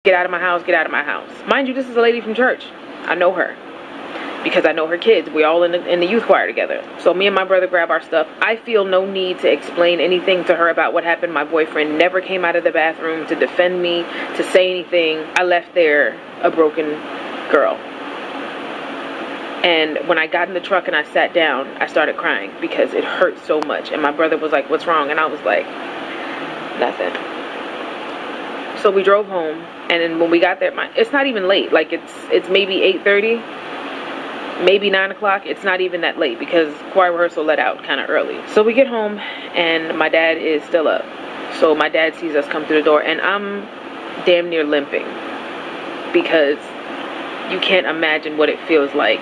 get out of my house, get out of my house. Mind you, this is a lady from church. I know her because I know her kids. We're all in the youth choir together. So me and my brother grab our stuff. I feel no need to explain anything to her about what happened. My boyfriend never came out of the bathroom to defend me, to say anything. I left there a broken girl. And when I got in the truck and I sat down, I started crying because it hurt so much. And my brother was like, what's wrong? And I was like, nothing. So we drove home, and then when we got there, it's not even late. Like, it's maybe 8:30, maybe 9 o'clock. It's not even that late because choir rehearsal let out kind of early. So we get home, and my dad is still up. So my dad sees us come through the door, and I'm damn near limping because you can't imagine what it feels like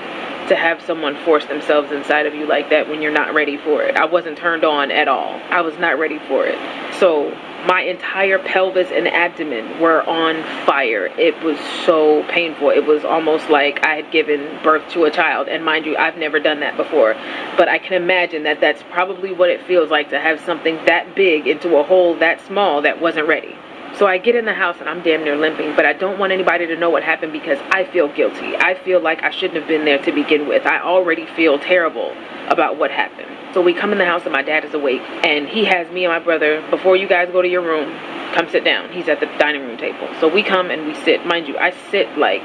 to have someone force themselves inside of you like that when you're not ready for it. I wasn't turned on at all. I was not ready for it. So my entire pelvis and abdomen were on fire. It was so painful. It was almost like I had given birth to a child. And mind you, I've never done that before. But I can imagine that that's probably what it feels like to have something that big into a hole that small that wasn't ready. So I get in the house and I'm damn near limping, but I don't want anybody to know what happened because I feel guilty. I feel like I shouldn't have been there to begin with. I already feel terrible about what happened. So we come in the house and my dad is awake, and he has me and my brother, before you guys go to your room, come sit down. He's at the dining room table. So we come and we sit. Mind you, I sit like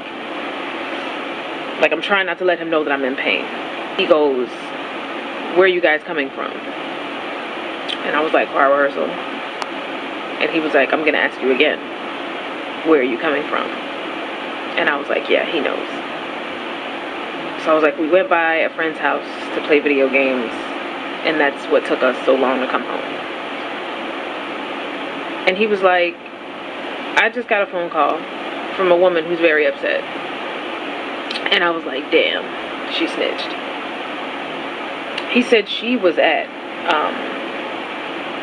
I'm trying not to let him know that I'm in pain. He goes, where are you guys coming from? And I was like, choir rehearsal. And he was like, I'm going to ask you again, where are you coming from? And I was like, yeah, he knows. So I was like, we went by a friend's house to play video games, and that's what took us so long to come home. And he was like, I just got a phone call from a woman who's very upset. And I was like, damn, she snitched. He said she was at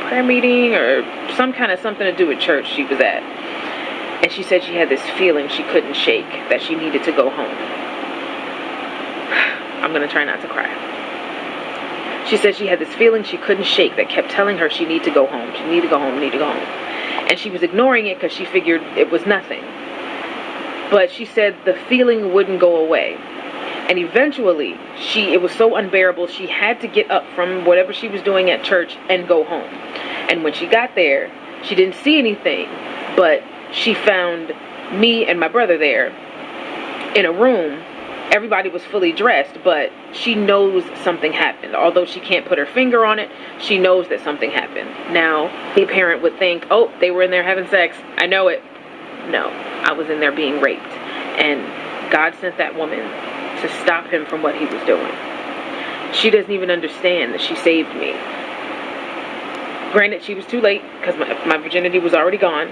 prayer meeting or some kind of something to do with church she was at, and she said she had this feeling she couldn't shake, that she needed to go home. I'm gonna try not to cry. She said she had this feeling she couldn't shake that kept telling her she needed to go home, she needed to go home, need to go home, and she was ignoring it because she figured it was nothing. But she said the feeling wouldn't go away. And eventually, it was so unbearable, she had to get up from whatever she was doing at church and go home. And when she got there, she didn't see anything, but she found me and my brother there in a room. Everybody was fully dressed, but she knows something happened. Although she can't put her finger on it, she knows that something happened. Now, a parent would think, oh, they were in there having sex. I know it. No, I was in there being raped. And God sent that woman to stop him from what he was doing. She doesn't even understand that she saved me. Granted, she was too late because my virginity was already gone.